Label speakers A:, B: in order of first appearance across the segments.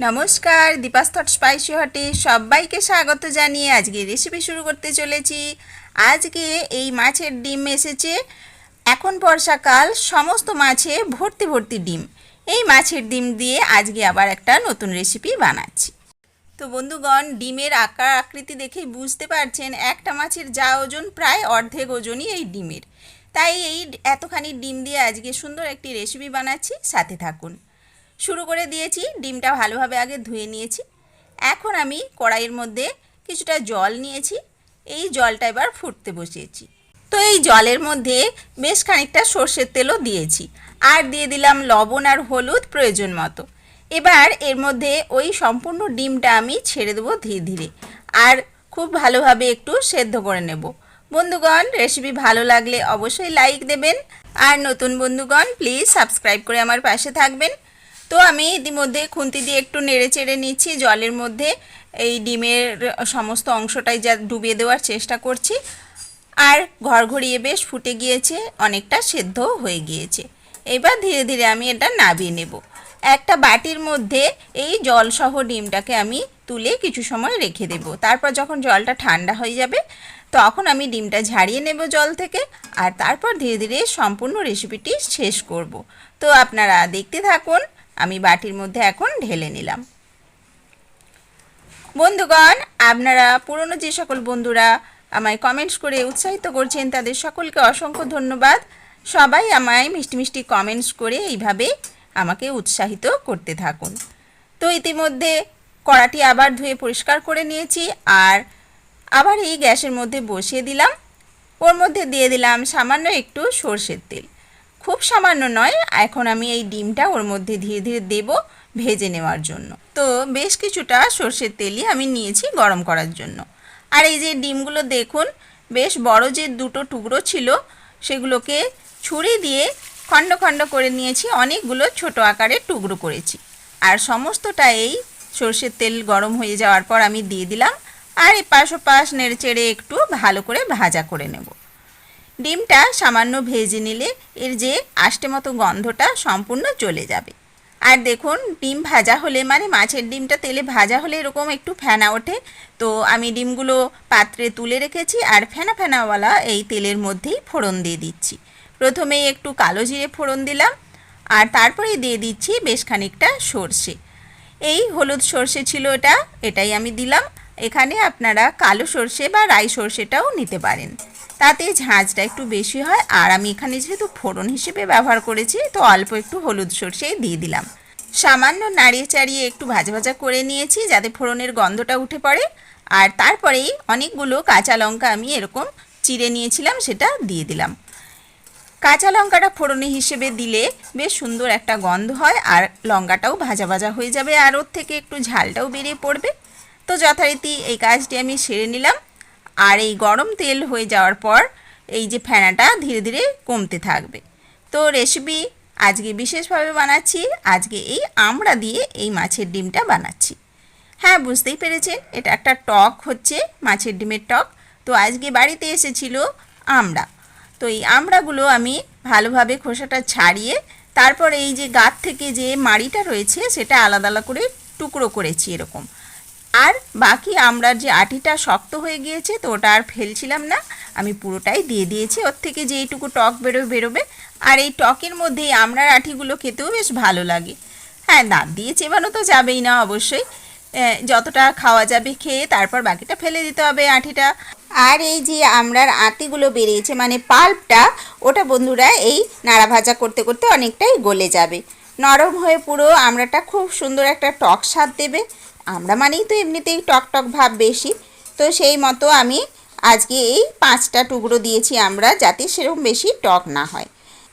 A: নমস্কার, Deepa's thought spicy হটে সবাইকে স্বাগত জানিয়ে আজকে রেসিপি শুরু করতে চলেছি। আজকে এই মাছের ডিম এসেছে। এখন বর্ষাকাল, সমস্ত মাছে ভর্তি ভর্তি ডিম। এই মাছের ডিম দিয়ে আজকে আবার একটা নতুন রেসিপি বানাচ্ছি। তো বন্ধুগণ, ডিমের আকার আকৃতি দেখেই বুঝতে পারছেন একটা মাছের যা ওজন প্রায় অর্ধেক ওজনই এই ডিমের। তাই এই এতখানি ডিম দিয়ে আজকে সুন্দর একটি রেসিপি বানাচ্ছি, সাথে থাকুন। শুরু করে দিয়েছি। ডিমটা ভালোভাবে আগে ধুয়ে নিয়েছি। এখন আমি কড়াইয়ের মধ্যে কিছুটা জল নিয়েছি। এই জলটা এবার ফুটতে বসিয়েছি। তো এই জলের মধ্যে বেশ খানিকটা সর্ষের তেলও দিয়েছি, আর দিয়ে দিলাম লবণ আর হলুদ প্রয়োজন মতো। এবার এর মধ্যে ওই সম্পূর্ণ ডিমটা আমি ছেড়ে দেবো ধীরে ধীরে, আর খুব ভালোভাবে একটু সেদ্ধ করে নেব। বন্ধুগণ, রেসিপি ভালো লাগলে অবশ্যই লাইক দেবেন, আর নতুন বন্ধুগণ প্লিজ সাবস্ক্রাইব করে আমার পাশে থাকবেন। তো আমি ইতিমধ্যে খুন্তি দিয়ে একটু নেড়ে চেড়ে নিচ্ছি। জলের মধ্যে এই ডিমের সমস্ত অংশটাই যা ডুবিয়ে দেওয়ার চেষ্টা করছি, আর ঘড়ঘড়িয়ে বেশ ফুটে গিয়েছে, অনেকটা সেদ্ধ হয়ে গিয়েছে। এবার ধীরে ধীরে আমি এটা নাবিয়ে নেব। একটা বাটির মধ্যে এই জলসহ ডিমটাকে আমি তুলে কিছু সময় রেখে দেব। তারপর যখন জলটা ঠান্ডা হয়ে যাবে তখন আমি ডিমটা ঝাড়িয়ে নেব জল থেকে, আর তারপর ধীরে ধীরে সম্পূর্ণ রেসিপিটি শেষ করব। তো আপনারা দেখতে থাকুন। আমি বাটির মধ্যে এখন ঢেলে নিলাম। বন্ধুগণ, আপনারা পুরনো যে সকল বন্ধুরা আমায় কমেন্টস করে উৎসাহিত করছেন তাদের সকলকে অসংখ্য ধন্যবাদ। সবাই আমায় মিষ্টি মিষ্টি কমেন্টস করে এইভাবে আমাকে উৎসাহিত করতে থাকুন। তো ইতিমধ্যে কড়াটি আবার ধুয়ে পরিষ্কার করে নিয়েছি, আর আবার এই গ্যাসের মধ্যে বসিয়ে দিলাম। ওর মধ্যে দিয়ে দিলাম সামান্য একটু সর্ষের তেল, খুব সামান্য নয়। এখন আমি এই ডিমটা ওর মধ্যে ধীরে ধীরে দেব ভেজে নেওয়ার জন্য। তো বেশ কিছুটা সর্ষের তেলই আমি নিয়েছি গরম করার জন্য। আর এই যে ডিমগুলো দেখুন, বেশ বড় যে দুটো টুকরো ছিল সেগুলোকে ছুরি দিয়ে খণ্ড খণ্ড করে নিয়েছি, অনেকগুলো ছোট আকারের টুকরো করেছি। আর সমস্তটা এই সর্ষের তেল গরম হয়ে যাওয়ার পর আমি দিয়ে দিলাম, আর এপাশ ওপাশ নেড়ে চেড়ে একটু ভালো করে ভাজা করে নেব। ডিমটা সামান্য ভেজে নিলে এর যে আষ্টে মতো গন্ধটা সম্পূর্ণ চলে যাবে। আর দেখুন, ডিম ভাজা হলে মানে মাছের ডিমটা তেলে ভাজা হলে এরকম একটু ফেনা ওঠে। তো আমি ডিমগুলো পাত্রে তুলে রেখেছি, আর ফেনা ফেনাওয়ালা এই তেলের মধ্যেই ফোড়ন দিয়ে দিচ্ছি। প্রথমেই একটু কালো জিরে ফোড়ন দিলাম, আর তারপরে দিয়ে দিচ্ছি বেশ খানিকটা সর্ষে। এই হলুদ সর্ষে ছিল এটাই আমি দিলাম। এখানে আপনারা কালো সর্ষে বা রাই সর্ষেটাও নিতে পারেন, তাতে ঝাঁঝটা একটু বেশি হয়। আর আমি এখানে যেহেতু ফোড়ন হিসেবে ব্যবহার করেছি, তো অল্প একটু হলুদ সর্ষেই দিয়ে দিলাম। সামান্য নাড়িয়ে চাড়িয়ে একটু ভাজা ভাজা করে নিয়েছি যাতে ফোড়নের গন্ধটা উঠে পড়ে। আর তারপরেই অনেকগুলো কাঁচা লঙ্কা আমি এরকম চিড়ে নিয়েছিলাম, সেটা দিয়ে দিলাম। কাঁচা লঙ্কাটা ফোড়নে হিসেবে দিলে বেশ সুন্দর একটা গন্ধ হয়, আর লঙ্কাটাও ভাজা ভাজা হয়ে যাবে, আর ওর থেকে একটু ঝালটাও বেরিয়ে পড়বে। তো যথারীতি এই কাজটি আমি সেরে নিলাম। আর এই গরম তেল হয়ে যাওয়ার পর এই যে ফেনাটা ধীরে ধীরে কমতে থাকবে। তো রেসিপি আজকে বিশেষভাবে বানাচ্ছি, আজকে এই আমড়া দিয়ে এই মাছের ডিমটা বানাচ্ছি। হ্যাঁ, বুঝতেই পেরেছেন, এটা একটা টক হচ্ছে, মাছের ডিমের টক। তো আজকে বাড়িতে এসেছিল আমড়া। তো এই আমড়াগুলো আমি ভালোভাবে খোসাটা ছাড়িয়ে তারপর এই যে গাছ থেকে যে মাড়িটা রয়েছে সেটা আলাদা আলাদা করে টুকরো করেছি এরকম। আর বাকি আমড়ার যে আটিটা শক্ত হয়ে গিয়েছে, তো ওটা আর ফেলছিলাম না, আমি পুরোটাই দিয়ে দিয়েছি। ওর থেকে যে এইটুকু টক বেরোবে। আর এই টকের মধ্যে এই আমড়ার আটিগুলো খেতেও বেশ ভালো লাগে। হ্যাঁ, দাঁত দিয়ে চেবানো তো যাবেই না অবশ্যই, যতটা খাওয়া যাবে খেয়ে তারপর বাকিটা ফেলে দিতে হবে আটিটা। আর এই যে আমড়ার আটিগুলো বেরিয়েছে মানে পাল্পটা, ওটা বন্ধুরা এই নাড়া ভাজা করতে করতে অনেকটাই গলে যাবে, নরম হয়ে পুরো আমড়াটা খুব সুন্দর একটা টক স্বাদ দেবে। আমড়া মানেই তো এমনিতেই টক টক ভাব বেশি। তো সেই মতো আমি আজকে এই 5টা টুকরো দিয়েছি আমড়া, যাতে সেরকম বেশি টক না হয়।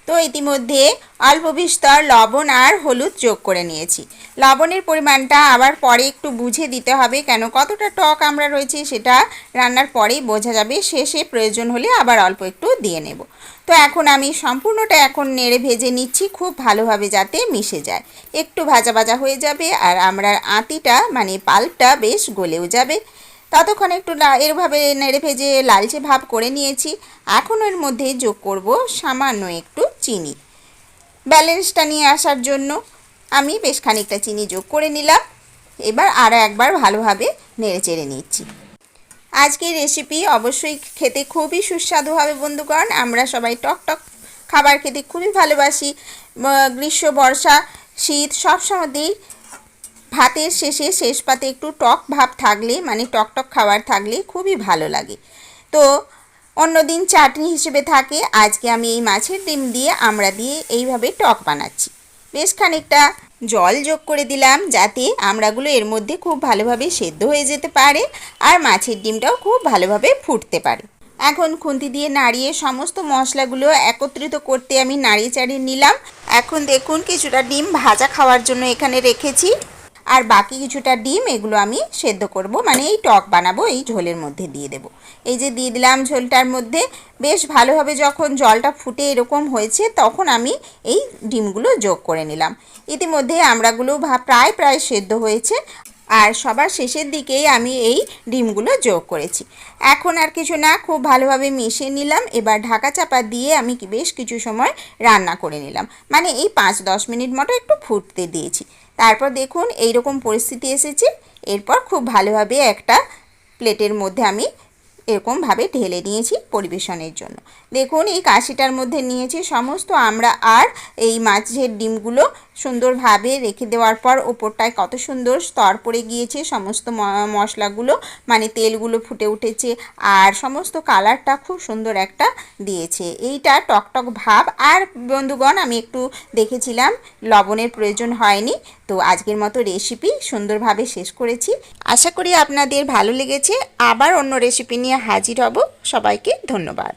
A: তো ইতিমধ্যে অল্প বিস্তর লবণ আর হলুদ যোগ করে নিয়েছি। লবণের পরিমাণটা আবার পরে একটু বুঝে দিতে হবে, কেন কতটা টক আমরা রয়েছে সেটা রান্নার পরেই বোঝা যাবে। শেষে প্রয়োজন হলে আবার অল্প একটু দিয়ে নেব। তো এখন আমি সম্পূর্ণটা এখন নেড়ে ভেজে নিচ্ছি, খুব ভালোভাবে যাতে মিশে যায়। একটু ভাজা ভাজা হয়ে যাবে, আর আমড়ার আটিটা মানে পাল্পটা বেশ গলেও যাবে। ততক্ষণ একটু এরভাবে নেড়ে ভেজে লালচে ভাব করে নিয়েছি। এখন এর মধ্যে যোগ করব সামান্য একটু চিনি, ব্যালেন্সটা নিয়ে আসার জন্য আমি বেশ খানিকটা চিনি যোগ করে নিলাম। এবার আরও একবার ভালোভাবে নেড়েচেড়ে নিচ্ছি। আজকের রেসিপি অবশ্যই খেতে খুবই সুস্বাদু হবে বন্ধুগণ। আমরা সবাই টক টক খাবার খেতে খুবই ভালোবাসি। গ্রীষ্ম, বর্ষা, শীত সব সময়তেই ভাতের শেষ পাতে একটু টক ভাব থাকলে, মানে টক টক খাবার থাকলে খুবই ভালো লাগে। তো অন্যদিন চাটনি হিসেবে থাকে, আজকে আমি এই মাছের ডিম দিয়ে আমড়া দিয়ে এইভাবে টক বানাচ্ছি। বেশ খানিকটা জল যোগ করে দিলাম যাতে আমড়াগুলো এর মধ্যে খুব ভালোভাবে সেদ্ধ হয়ে যেতে পারে আর মাছের ডিমটাও খুব ভালোভাবে ফুটতে পারে। এখন খুন্তি দিয়ে নাড়িয়ে সমস্ত মশলাগুলো একত্রিত করতে আমি নাড়িয়ে চাড়িয়ে নিলাম। এখন দেখুন কিছুটা ডিম ভাজা খাওয়ার জন্য এখানে রেখেছি, আর বাকি কিছুটা ডিম এগুলো আমি সেদ্ধ করব, মানে এই টক বানাবো, এই ঝোলের মধ্যে দিয়ে দেব। এই যে দিয়ে দিলাম ঝোলটার মধ্যে। বেশ ভালোভাবে যখন জলটা ফুটে এরকম হয়েছে তখন আমি এই ডিমগুলো যোগ করে নিলাম। ইতিমধ্যে আমড়াগুলো প্রায় সেদ্ধ হয়েছে আর সবার শেষের দিকেই আমি এই ডিমগুলো যোগ করেছি। এখন আর কিছু না, খুব ভালোভাবে মিশিয়ে নিলাম। এবার ঢাকা চাপা দিয়ে আমি বেশ কিছু সময় রান্না করে নিলাম, মানে এই 5-10 মিনিট মতো একটু ফুটতে দিয়েছি। তারপর দেখুন এইরকম পরিস্থিতি এসেছে। এরপর খুব ভালোভাবে একটা প্লেটের মধ্যে আমি এরকমভাবে ঢেলে নিয়েছি পরিবেশনের জন্য। দেখুন এই কাশিটার মধ্যে নিয়েছি সমস্ত আমড়া আর এই মাছের ডিমগুলো সুন্দরভাবে রেখে দেওয়ার পর ওপরটায় কত সুন্দর স্তর পড়ে গিয়েছে, সমস্ত মশলাগুলো মানে তেলগুলো ফুটে উঠেছে আর সমস্ত কালারটা খুব সুন্দর একটা দিয়েছে। এইটা টকটক ভাব। আর বন্ধুগণ আমি একটু দেখেছিলাম লবণের প্রয়োজন হয়নি। তো আজকের মতো রেসিপি সুন্দরভাবে শেষ করেছি। আশা করি আপনাদের ভালো লেগেছে। আবার অন্য রেসিপি নিয়ে হাজির হব। সবাইকে ধন্যবাদ।